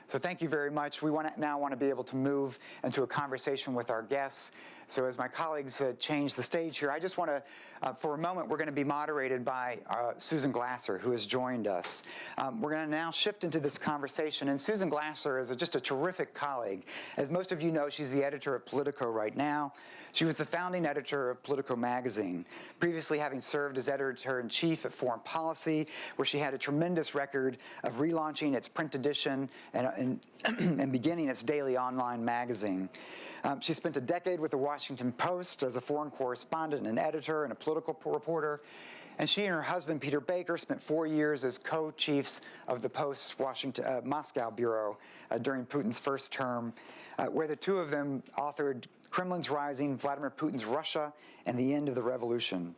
So thank you very much. We now want to be able to move into a conversation with our guests. So as my colleagues change the stage here, I just want to, for a moment, we're going to be moderated by Susan Glasser, who has joined us. We're going to now shift into this conversation, and Susan Glasser is just a terrific colleague. As most of you know, she's the editor of Politico right now. She was the founding editor of Politico magazine, previously having served as editor-in-chief at Foreign Policy, where she had a tremendous record of relaunching its print edition and beginning its daily online magazine. She spent a decade with the Washington Post as a foreign correspondent and editor and a political reporter. And she and her husband, Peter Baker, spent 4 years as co-chiefs of the Post's Moscow bureau during Putin's first term, where the two of them authored Kremlin's Rising, Vladimir Putin's Russia, and the End of the Revolution.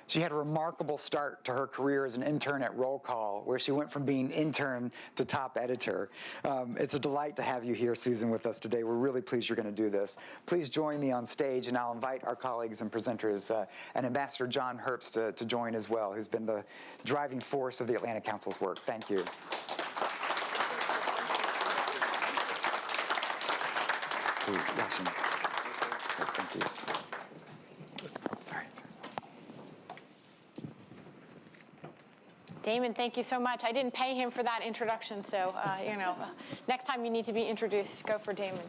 She had a remarkable start to her career as an intern at Roll Call, where she went from being intern to top editor. It's a delight to have you here, Susan, with us today. We're really pleased you're going to do this. Please join me on stage, and I'll invite our colleagues and presenters, and Ambassador John Herbst to join as well, who's been the driving force of the Atlantic Council's work. Thank you. Please, Yashin. Yes, thank you. Oh, sorry. Damon, thank you so much. I didn't pay him for that introduction, so next time you need to be introduced, go for Damon.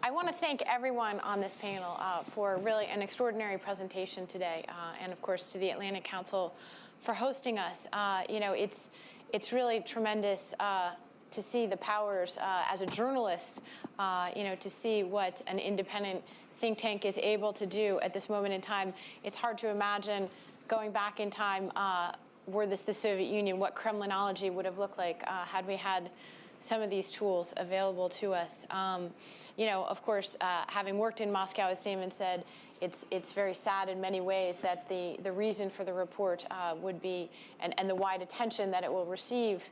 I want to thank everyone on this panel for really an extraordinary presentation today, and of course to the Atlantic Council for hosting us. It's really tremendous to see the powers as a journalist, to see what an independent think tank is able to do at this moment in time. It's hard to imagine going back in time. Were this the Soviet Union, what Kremlinology would have looked like had we had some of these tools available to us. Of course, having worked in Moscow, as Damon said, it's very sad in many ways that the reason for the report would be, and the wide attention that it will receive,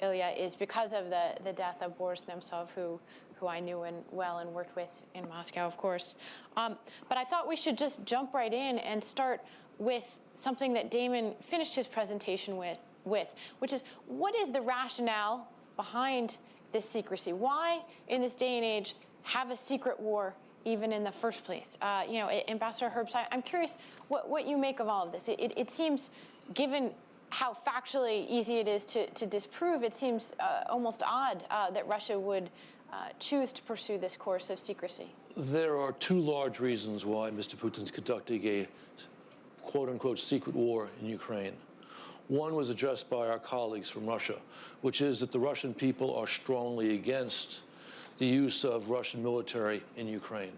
Ilya, is because of the death of Boris Nemtsov, who I knew well and worked with in Moscow, of course. But I thought we should just jump right in and start with something that Damon finished his presentation with, which is, what is the rationale behind this secrecy? Why, in this day and age, have a secret war even in the first place? Ambassador Herbst, I'm curious what you make of all of this. It seems, given how factually easy it is to disprove, it seems almost odd that Russia would choose to pursue this course of secrecy. There are two large reasons why Mr. Putin's conducting a quote-unquote secret war in Ukraine. One was addressed by our colleagues from Russia, which is that the Russian people are strongly against the use of Russian military in Ukraine.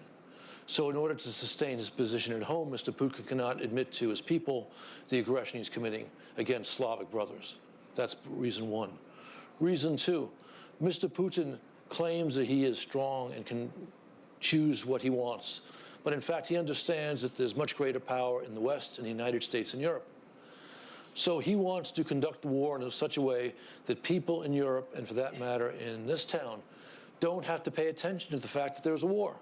So in order to sustain his position at home, Mr. Putin cannot admit to his people the aggression he's committing against Slavic brothers. That's reason one. Reason two, Mr. Putin claims that he is strong and can choose what he wants. But in fact, he understands that there's much greater power in the West, in the United States and Europe. So he wants to conduct the war in such a way that people in Europe, and for that matter in this town, don't have to pay attention to the fact that there's a war.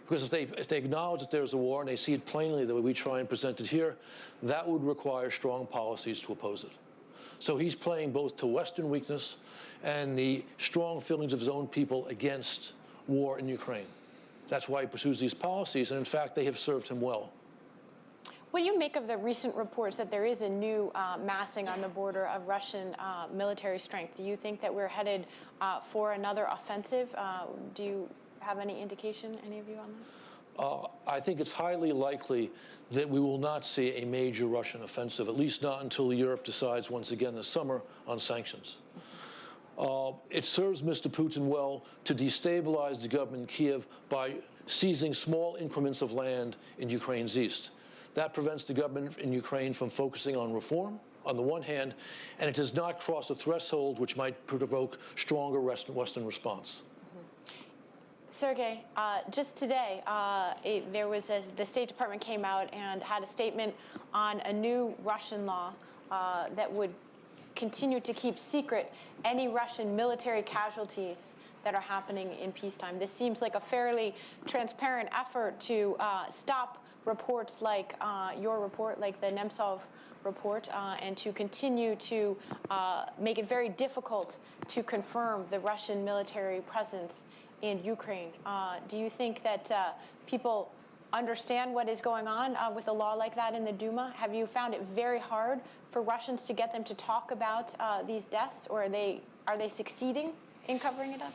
Because if they acknowledge that there's a war and they see it plainly the way we try and present it here, that would require strong policies to oppose it. So he's playing both to Western weakness and the strong feelings of his own people against war in Ukraine. That's why he pursues these policies, and in fact, they have served him well. What do you make of the recent reports that there is a new massing on the border of Russian military strength? Do you think that we're headed for another offensive? Do you have any indication, any of you, on that? I think it's highly likely that we will not see a major Russian offensive, at least not until Europe decides once again this summer on sanctions. It serves Mr. Putin well to destabilize the government in Kiev by seizing small increments of land in Ukraine's east. That prevents the government in Ukraine from focusing on reform, on the one hand, and it does not cross a threshold which might provoke stronger Western response. Sergei, just today, the State Department came out and had a statement on a new Russian law that would continue to keep secret any Russian military casualties that are happening in peacetime. This seems like a fairly transparent effort to stop reports like your report, like the Nemtsov report, and to continue to make it very difficult to confirm the Russian military presence in Ukraine. Do you think that people understand what is going on with a law like that in the Duma? Have you found it very hard for Russians to get them to talk about these deaths, or are they succeeding in covering it up?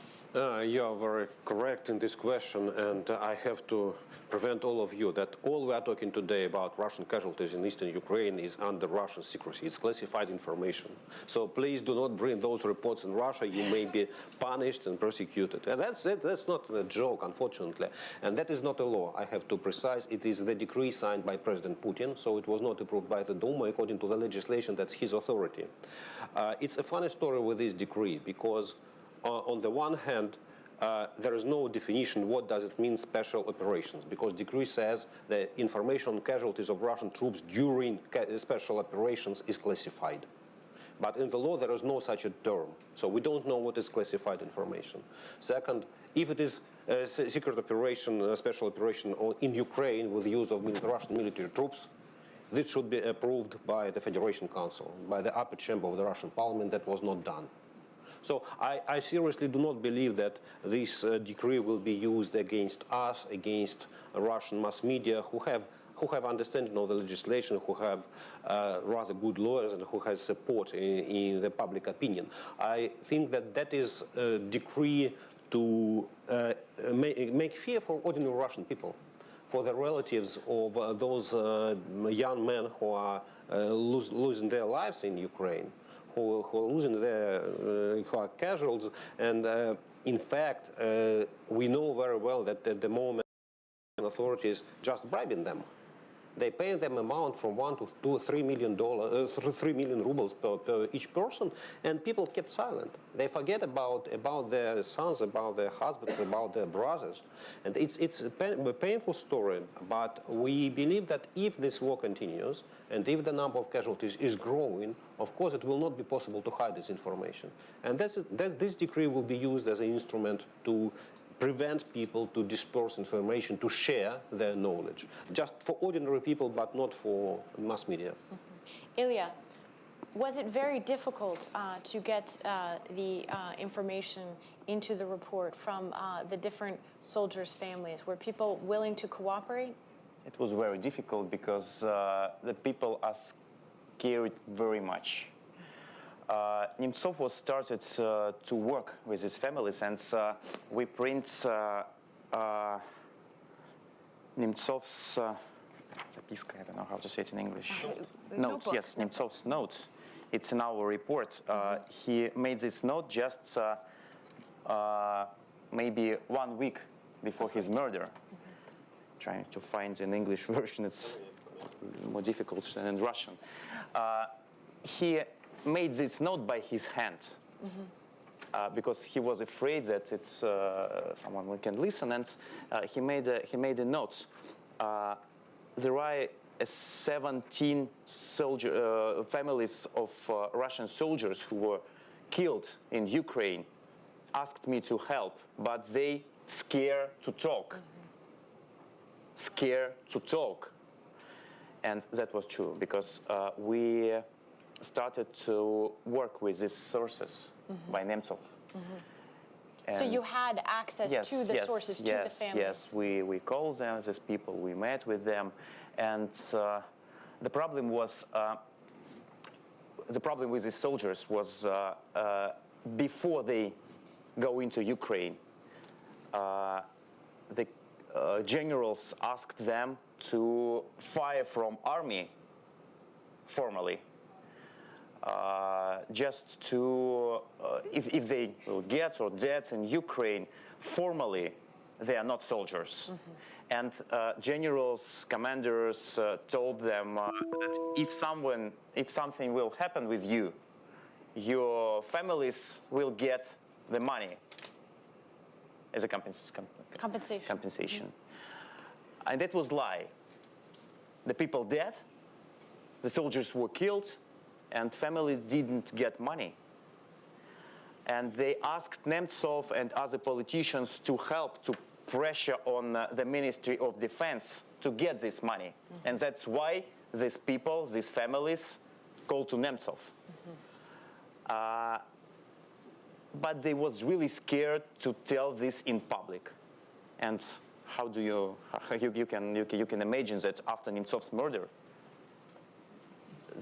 You are very correct in this question, and I have to prevent all of you that all we are talking today about Russian casualties in eastern Ukraine is under Russian secrecy. It's classified information. So please do not bring those reports in Russia. You may be punished and persecuted. And that's it. That's not a joke, unfortunately. And that is not a law. I have to precise. It is the decree signed by President Putin, so it was not approved by the Duma according to the legislation. That's his authority. It's a funny story with this decree because on the one hand, there is no definition what does it mean special operations, because decree says the information on casualties of Russian troops during special operations is classified. But in the law there is no such a term, so we don't know what is classified information. Second, if it is a secret operation, a special operation in Ukraine with use of Russian military troops, this should be approved by the Federation Council, by the upper chamber of the Russian parliament. That was not done. So I seriously do not believe that this decree will be used against us, against Russian mass media who have understanding of the legislation, who have rather good lawyers and who has support in the public opinion. I think that is a decree to make fear for ordinary Russian people, for the relatives of those young men who are losing their lives in Ukraine, who are losing who are casualties, and in fact, we know very well that at the moment authorities just bribing them. They pay them amount from $1 to $2 or $3 million, 3 million rubles per each person, and people kept silent. They forget about their sons, about their husbands, about their brothers, and it's a painful story. But we believe that if this war continues, and if the number of casualties is growing, of course it will not be possible to hide this information. And this decree will be used as an instrument to prevent people to disperse information, to share their knowledge, just for ordinary people, but not for mass media. Mm-hmm. Ilya, was it very difficult to get the information into the report from the different soldiers' families? Were people willing to cooperate? It was very difficult because the people are scared very much. Nemtsov was started to work with his families, and we print Nemtsov's записка, I don't know how to say it in English. Note, yes, Nemtsov's note. It's in our report. He made this note just maybe 1 week before his murder. Trying to find an English version, it's more difficult than in Russian. He made this note by his hand because he was afraid that it's someone can listen, and he made a note. There are 17 families of Russian soldiers who were killed in Ukraine, asked me to help, but they scared to talk. Scared to talk. And that was true, because we started to work with these sources by Nemtsov. So you had access to the sources, to the families? Yes, we called them, these people, we met with them, and the problem was, the problem with these soldiers was before they go into Ukraine, the generals asked them to fire from army formally, just to, if they will get or dead in Ukraine, formally they are not soldiers. And generals, commanders told them that if something will happen with you, your families will get the money as a compensation. And that was lie. The people dead, the soldiers were killed, and families didn't get money. And they asked Nemtsov and other politicians to help to pressure on the Ministry of Defense to get this money. And that's why these people, these families, called to Nemtsov. But they was really scared to tell this in public. And how do you can imagine that after Nemtsov's murder,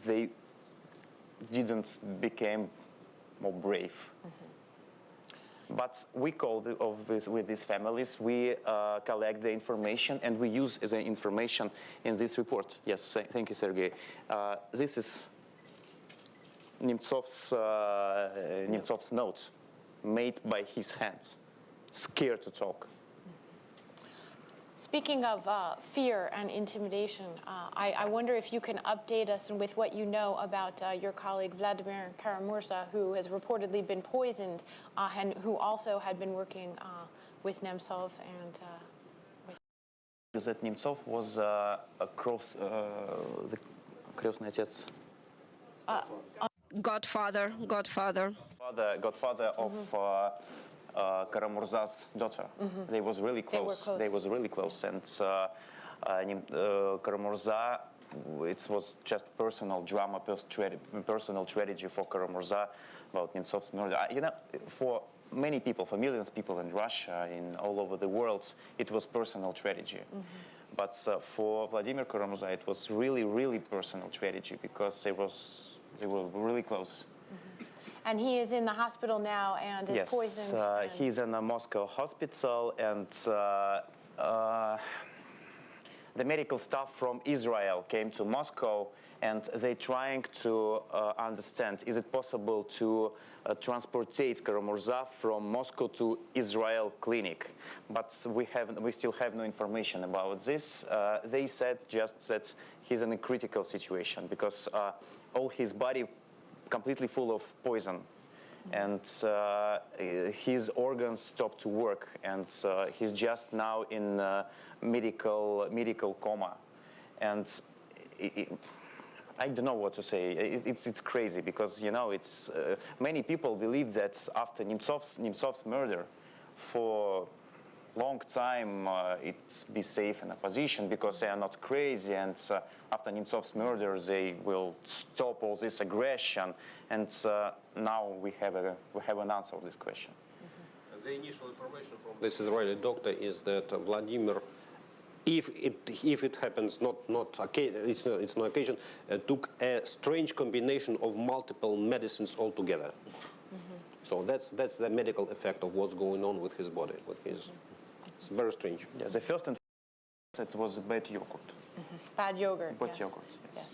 they didn't become more brave. But we call with these families, we collect the information, and we use the information in this report. Yes, thank you, Sergey. This is Nemtsov's notes, made by his hands, scared to talk. Speaking of fear and intimidation, I wonder if you can update us with what you know about your colleague Vladimir Kara-Murza, who has reportedly been poisoned and who also had been working with Nemtsov and That Nemtsov was the крестный отец. Godfather. Godfather of Kara-Murza's daughter. They was really close. They was really close. And Kara-Murza, it was just personal drama, personal tragedy for Kara-Murza about Nemtsov's murder. You know, for many people, for millions of people in Russia, in all over the world, it was personal tragedy. But for Vladimir Kara-Murza, it was really, really personal tragedy because they were really close. And he is in the hospital now and is poisoned. Yes, he's in a Moscow hospital, and the medical staff from Israel came to Moscow, and they're trying to understand, is it possible to transportate Kara-Murza from Moscow to Israel clinic? But we still have no information about this. They said just that he's in a critical situation because all his body completely full of poison, and his organs stopped to work, and he's just now in medical coma. And I don't know what to say. It's crazy because, you know, it's many people believe that after Nemtsov's murder, for long time it's be safe in a position because they are not crazy, and after Nemtsov's murder they will stop all this aggression, and now we have an answer to this question. The initial information from this Israeli doctor is that Vladimir, if it happens, it's no occasion, took a strange combination of multiple medicines altogether. So that's the medical effect of what's going on with his body, with his. It's very strange. Yeah, the first it was bad yogurt. Bad yogurt. Bad yes. yogurt. Yes.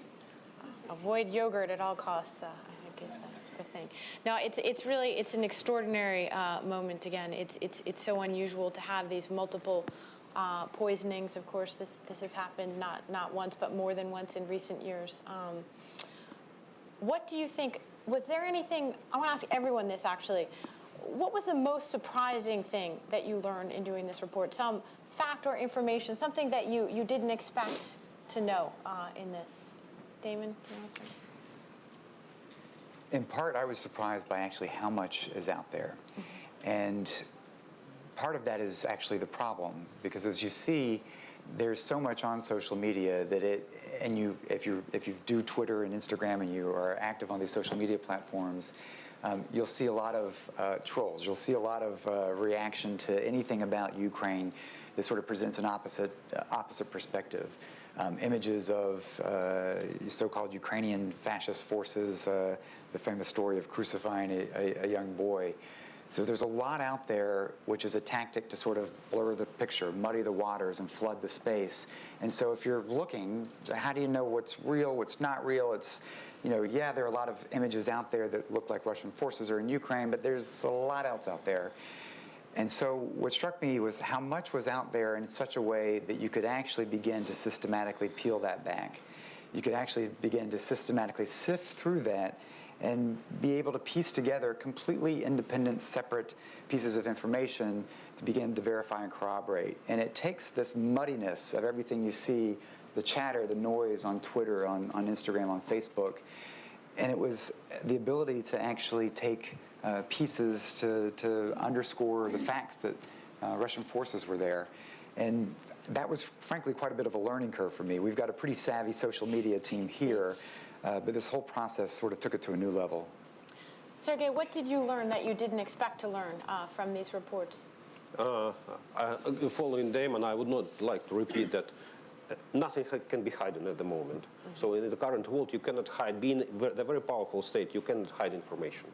Avoid yogurt at all costs. I think is the thing. No, it's an extraordinary moment. Again, it's so unusual to have these multiple poisonings. Of course, this has happened not once but more than once in recent years. What do you think? Was there anything? I want to ask everyone this actually. What was the most surprising thing that you learned in doing this report? Some fact or information, something that you didn't expect to know in this? Damon, do you want to start? In part, I was surprised by actually how much is out there. And part of that is actually the problem, because as you see, there's so much on social media that if you do Twitter and Instagram and you are active on these social media platforms, you'll see a lot of trolls. You'll see a lot of reaction to anything about Ukraine that sort of presents an opposite perspective. Images of so-called Ukrainian fascist forces, the famous story of crucifying a young boy. So there's a lot out there which is a tactic to sort of blur the picture, muddy the waters, and flood the space. And so if you're looking, how do you know what's real, what's not real? It's, you know, yeah, there are a lot of images out there that look like Russian forces are in Ukraine, but there's a lot else out there. And so what struck me was how much was out there in such a way that you could actually begin to systematically peel that back. You could actually begin to systematically sift through that and be able to piece together completely independent, separate pieces of information to begin to verify and corroborate. And it takes this muddiness of everything you see, the chatter, the noise on Twitter, on Instagram, on Facebook, and it was the ability to actually take pieces to underscore the facts that Russian forces were there. And that was, frankly, quite a bit of a learning curve for me. We've got a pretty savvy social media team here, but this whole process sort of took it to a new level. Sergei, what did you learn that you didn't expect to learn from these reports? Following Damon, I would not like to repeat that nothing can be hidden at the moment. So in the current world, you cannot hide. Being the very powerful state, you cannot hide information.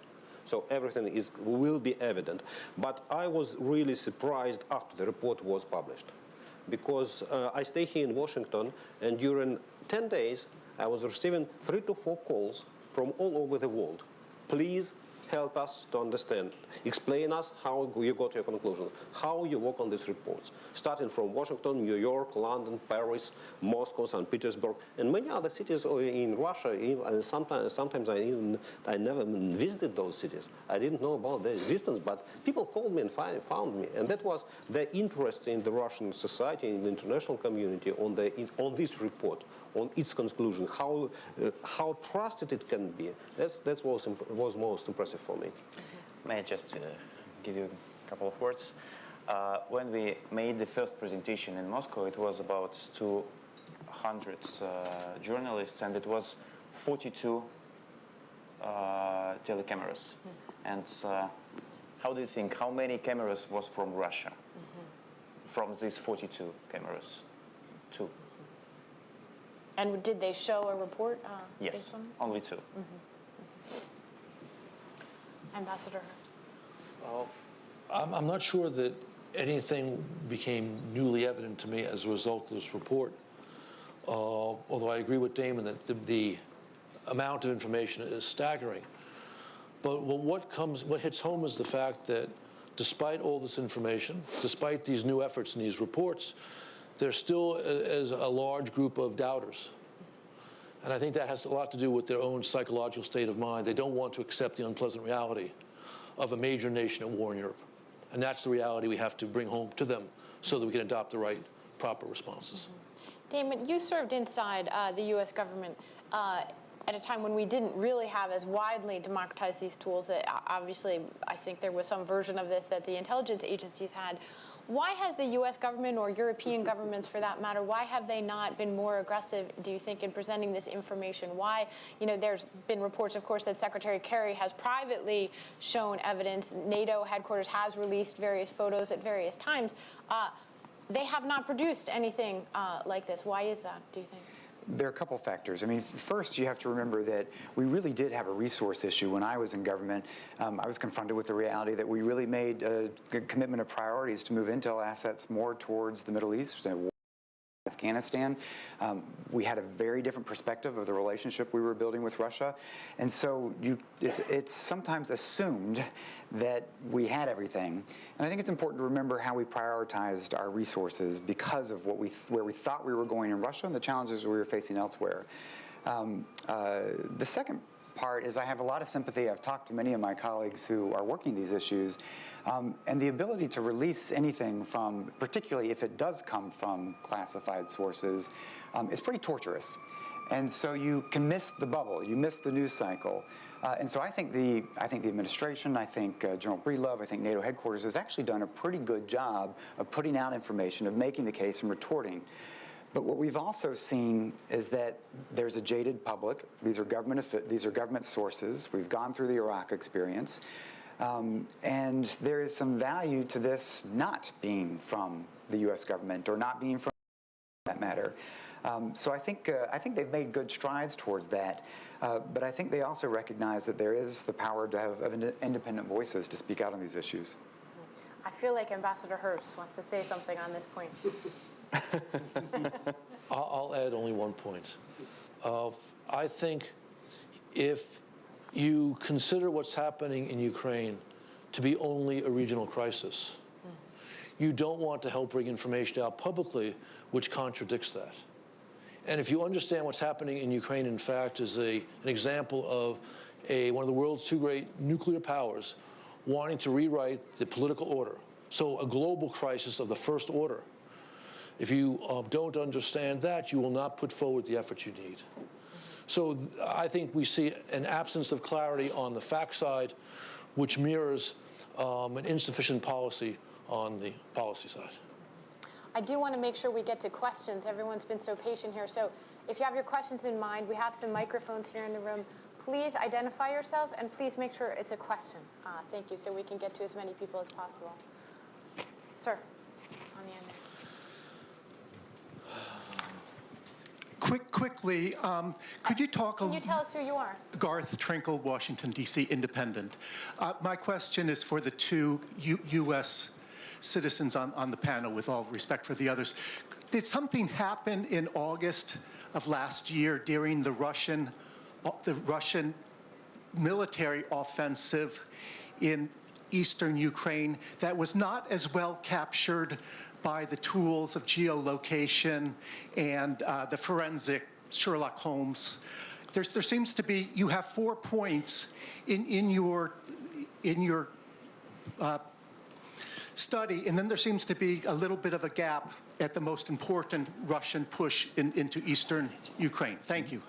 So everything will be evident. But I was really surprised after the report was published, because I stay here in Washington, and during 10 days, I was receiving 3 to 4 calls from all over the world. Please help us to understand. Explain us how you got to your conclusion, how you work on these reports, starting from Washington, New York, London, Paris, Moscow, St. Petersburg, and many other cities in Russia. And sometimes I never visited those cities. I didn't know about their existence, but people called me and found me. And that was the interest in the Russian society, in the international community, on this report, on its conclusion, how trusted it can be. That was most impressive for me. May I just give you a couple of words? When we made the first presentation in Moscow, it was about 200 journalists, and it was 42 telecameras. And how do you think, how many cameras was from Russia? From these 42 cameras? 2. And did they show a report? Yes, based on it? only 2. Ambassador Herbst. Well, I'm not sure that anything became newly evident to me as a result of this report. Although I agree with Damon that the amount of information is staggering. But what hits home is the fact that despite all this information, despite these new efforts and these reports, there still is a large group of doubters. And I think that has a lot to do with their own psychological state of mind. They don't want to accept the unpleasant reality of a major nation at war in Europe. And that's the reality we have to bring home to them so that we can adopt the right, proper responses. Damon, you served inside the U.S. government at a time when we didn't really have as widely democratized these tools. Obviously, I think there was some version of this that the intelligence agencies had. Why has the U.S. government, or European governments for that matter, why have they not been more aggressive, do you think, in presenting this information? Why, there's been reports, of course, that Secretary Kerry has privately shown evidence. NATO headquarters has released various photos at various times. They have not produced anything like this. Why is that, do you think? There are a couple factors. I mean, first, you have to remember that we really did have a resource issue when I was in government. I was confronted with the reality that we really made a commitment of priorities to move intel assets more towards the Middle East, Afghanistan. We had a very different perspective of the relationship we were building with Russia. And so it's sometimes assumed that we had everything. And I think it's important to remember how we prioritized our resources because of where we thought we were going in Russia and the challenges we were facing elsewhere. The second part is I have a lot of sympathy. I've talked to many of my colleagues who are working these issues, and the ability to release anything from, particularly if it does come from classified sources, is pretty torturous. And so you can miss the bubble, you miss the news cycle. And so I think the administration, I think General Breedlove, I think NATO headquarters has actually done a pretty good job of putting out information, of making the case and retorting. But what we've also seen is that there's a jaded public. These are government sources. We've gone through the Iraq experience. And there is some value to this not being from the U.S. government or not being from that matter. So I think they've made good strides towards that. But I think they also recognize that there is the power to have independent voices to speak out on these issues. I feel like Ambassador Herbst wants to say something on this point. I'll add only one point. I think if you consider what's happening in Ukraine to be only a regional crisis, you don't want to help bring information out publicly which contradicts that. And if you understand what's happening in Ukraine, in fact, is an example of one of the world's 2 great nuclear powers wanting to rewrite the political order, so a global crisis of the first order. If you don't understand that, you will not put forward the effort you need. So I think we see an absence of clarity on the fact side, which mirrors an insufficient policy on the policy side. I do want to make sure we get to questions. Everyone's been so patient here. So if you have your questions in mind, we have some microphones here in the room. Please identify yourself, and please make sure it's a question. Thank you, so we can get to as many people as possible. Sir, on the end there. Quickly, could you talk Can you tell us who you are? Garth Trinkle, Washington, D.C., Independent. My question is for the two U.S. citizens on the panel, with all respect for the others. Did something happen in August of last year during the Russian military offensive in eastern Ukraine that was not as well captured by the tools of geolocation and the forensic Sherlock Holmes? There seems to be, you have 4 points in your study, and then there seems to be a little bit of a gap at the most important Russian push into eastern Ukraine. Thank you.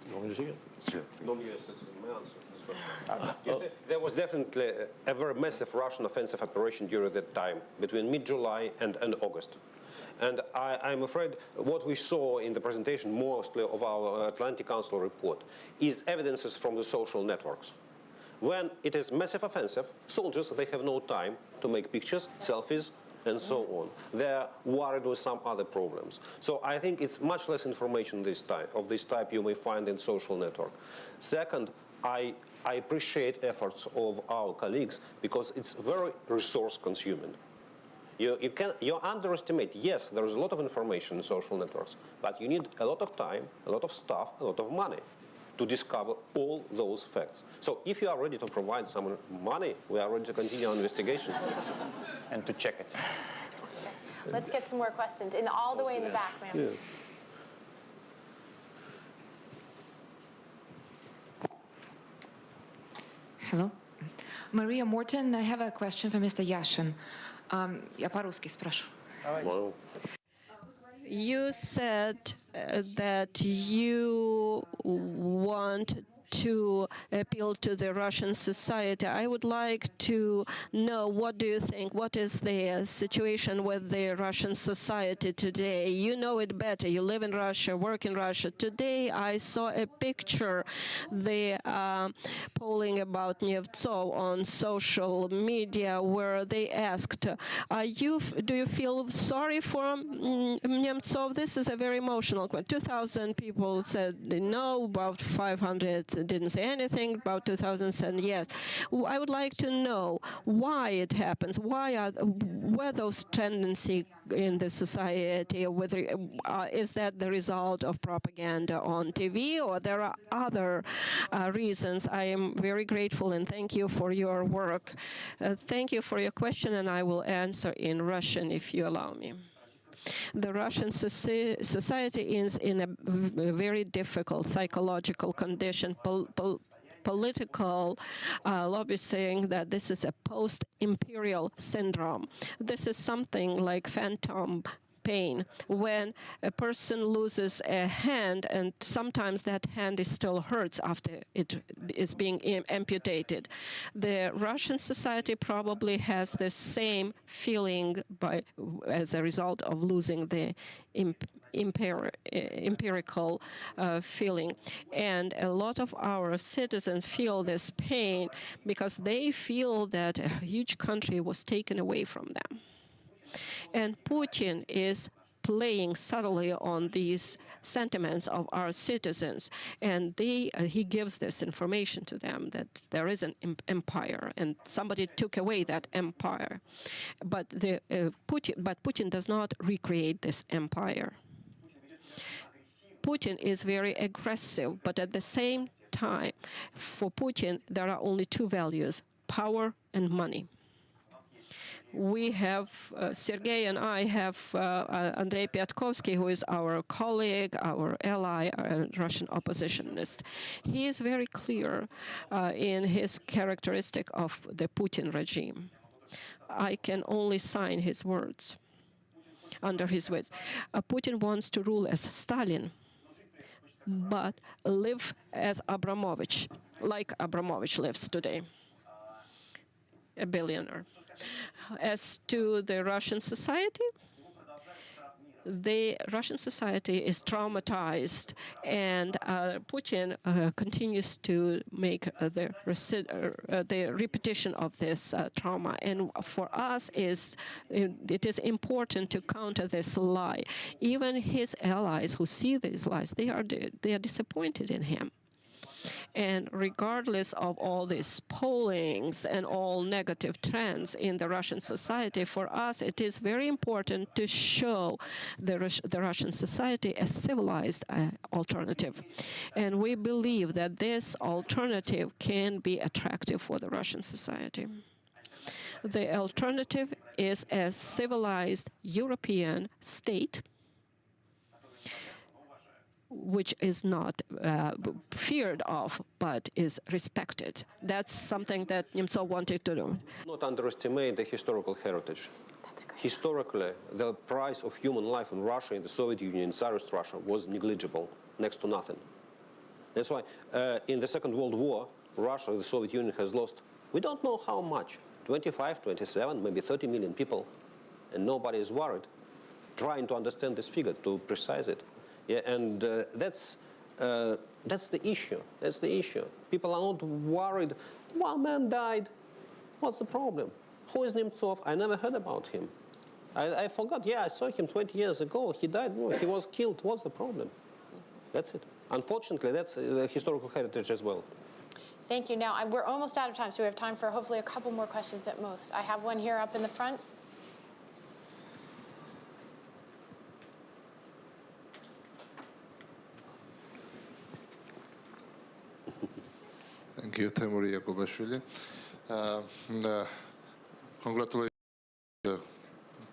You want me to take it? There was definitely a very massive Russian offensive operation during that time, between mid-July and August. And I'm afraid what we saw in the presentation, mostly of our Atlantic Council report, is evidences from the social networks. When it is massive offensive, soldiers, they have no time to make pictures, selfies, and so on. They're worried with some other problems. So I think it's much less information of this type you may find in social network. Second, I appreciate efforts of our colleagues because it's very resource consuming. You underestimate, yes, there is a lot of information in social networks, but you need a lot of time, a lot of staff, a lot of money to discover all those facts. So if you are ready to provide some money, we are ready to continue our investigation. And to check it. Let's get some more questions. All the way in the back, ma'am. Yeah. Hello. Maria Morton, I have a question for Mr. Yashin. Я по-русски спрошу. Wow. You said that you want to appeal to the Russian society. I would like to know, what do you think? What is the situation with the Russian society today? You know it better. You live in Russia, work in Russia. Today I saw a picture, the polling about Nemtsov on social media, where they asked, do you feel sorry for Nemtsov? This is a very emotional question. 2,000 people said no, about 500 didn't say anything, about 2,000 said yes. I would like to know why it happens. Where those tendencies in the society, whether is that the result of propaganda on TV, or there are other reasons? I am very grateful and thank you for your work. Thank you for your question, and I will answer in Russian if you allow me. The Russian society is in a very difficult psychological condition. Political lobbyists saying that this is a post-imperial syndrome. This is something like phantom pain, when a person loses a hand and sometimes that hand still hurts after it is being amputated. The Russian society probably has the same feeling as a result of losing the empirical feeling. And a lot of our citizens feel this pain because they feel that a huge country was taken away from them. And Putin is playing subtly on these sentiments of our citizens, and he gives this information to them that there is an empire, and somebody took away that empire. But Putin does not recreate this empire. Putin is very aggressive, but at the same time, for Putin, there are only two values: power and money. We have, Sergei and I have Andrei Piatkovsky, who is our colleague, our ally, a Russian oppositionist. He is very clear in his characteristic of the Putin regime. I can only sign his words, under his words. Putin wants to rule as Stalin, but live as Abramovich. like Abramovich lives today, a billionaire. As to the Russian society, the Russian society is traumatized, and Putin continues to make the repetition of this trauma. And for us, it is important to counter this lie. Even his allies who see these lies, they are disappointed in him. And regardless of all these pollings and all negative trends in the Russian society, for us it is very important to show the Russian society a civilized alternative. And we believe that this alternative can be attractive for the Russian society. The alternative is a civilized European state which is not feared of, but is respected. That's something that Nemtsov wanted to do. Not underestimate the historical heritage. Historically, the price of human life in Russia, in the Soviet Union, in Tsarist Russia, was negligible, next to nothing. That's why in the Second World War, Russia, the Soviet Union, has lost, we don't know how much, 25, 27, maybe 30 million people, and nobody is worried, trying to understand this figure, to precise it. Yeah, and that's the issue. That's the issue. People are not worried. One man died. What's the problem? Who is Nemtsov? I never heard about him. I forgot. Yeah, I saw him 20 years ago. He died. He was killed. What's the problem? That's it. Unfortunately, that's the historical heritage as well. Thank you. Now, we're almost out of time, so we have time for hopefully a couple more questions at most. I have one here up in the front. Thank you, Timur Yakubashvili. Congratulations on the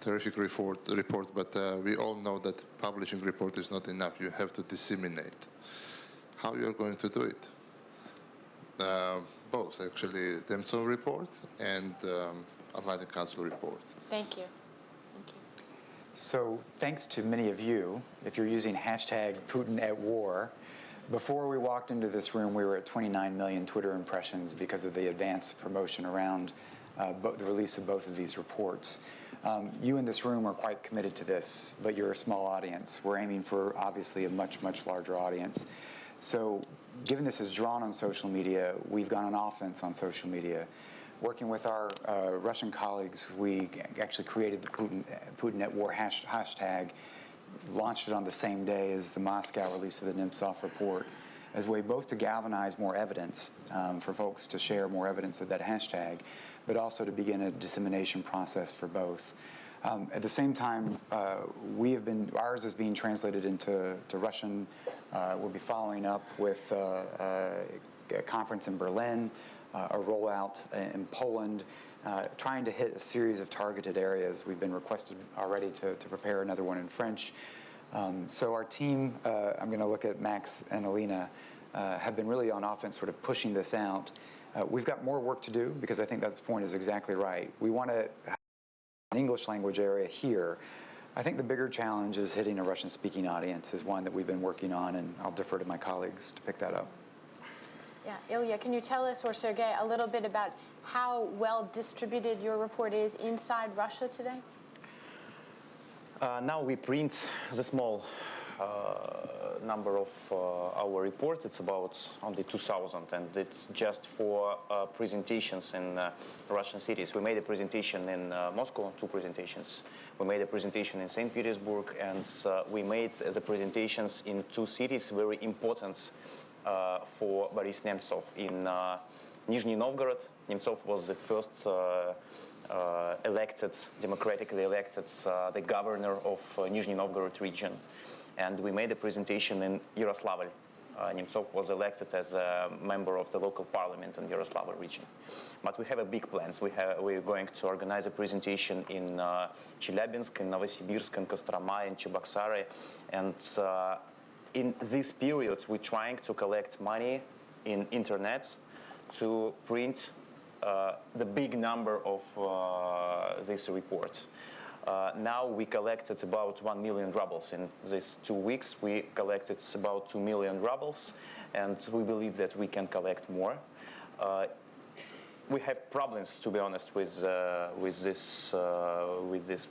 terrific report, but we all know that publishing report is not enough. You have to disseminate. How you are going to do it? Both, actually, Nemtsov report and Atlantic Council report. Thank you. Thank you. So thanks to many of you, if you're using hashtag Putin at war, before we walked into this room, we were at 29 million Twitter impressions because of the advanced promotion around the release of both of these reports. You in this room are quite committed to this, but you're a small audience. We're aiming for, obviously, a much, much larger audience. So given this is drawn on social media, we've gone on offense on social media. Working with our Russian colleagues, we actually created the Putin at war hashtag, launched it on the same day as the Moscow release of the Nemtsov report, as a way both to galvanize more evidence for folks to share more evidence of that hashtag, but also to begin a dissemination process for both. At the same time, ours is being translated into Russian. We'll be following up with a conference in Berlin, a rollout in Poland, trying to hit a series of targeted areas. We've been requested already to prepare another one in French. So our team, I'm going to look at Max and Alina, have been really on offense, sort of pushing this out. We've got more work to do because I think that point is exactly right. We want to have an English language area here. I think the bigger challenge is hitting a Russian-speaking audience is one that we've been working on, and I'll defer to my colleagues to pick that up. Yeah, Ilya, can you tell us, or Sergey, a little bit about how well distributed your report is inside Russia today? Now we print the small number of our reports. It's about only 2,000, and it's just for presentations in Russian cities. We made a presentation in Moscow, 2 presentations. We made a presentation in St. Petersburg, and we made the presentations in 2 cities very important for Boris Nemtsov. In Nizhny Novgorod, Nemtsov was the first democratically elected, the governor of Nizhny Novgorod region. And we made a presentation in Yaroslavl. Nemtsov was elected as a member of the local parliament in Yaroslavl region. But we have a big plans. We're going to organize a presentation in Chelyabinsk, in Novosibirsk, in Kostroma, in Cheboksary. And in these periods, we're trying to collect money in internet to print the big number of these reports. Now we collected about 1 million rubles. In these 2 weeks, we collected about 2 million rubles. and we believe that we can collect more. We have problems, to be honest, with this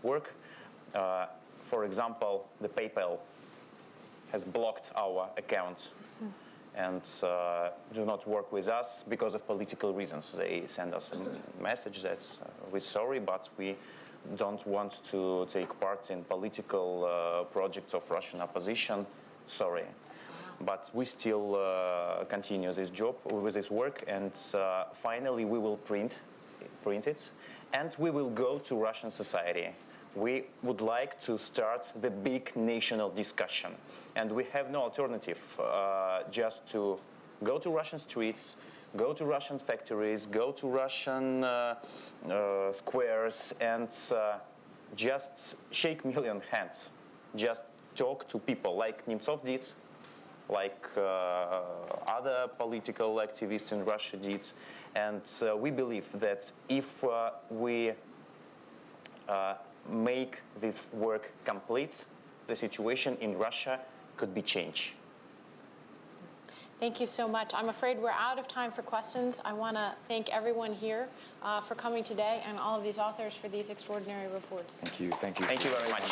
work. For example, the PayPal has blocked our account and do not work with us because of political reasons. They send us a message that we're sorry, but we don't want to take part in political projects of Russian opposition. Sorry. But we still continue this job with this work, and finally we will print it, and we will go to Russian society. We would like to start the big national discussion, and we have no alternative just to go to Russian streets, go to Russian factories, go to Russian squares, and just shake million hands, just talk to people like Nemtsov did, like other political activists in Russia did. And we believe that if we make this work complete, the situation in Russia could be changed. Thank you so much. I'm afraid we're out of time for questions. I want to thank everyone here for coming today and all of these authors for these extraordinary reports. Thank you. Thank you. Thank you very much.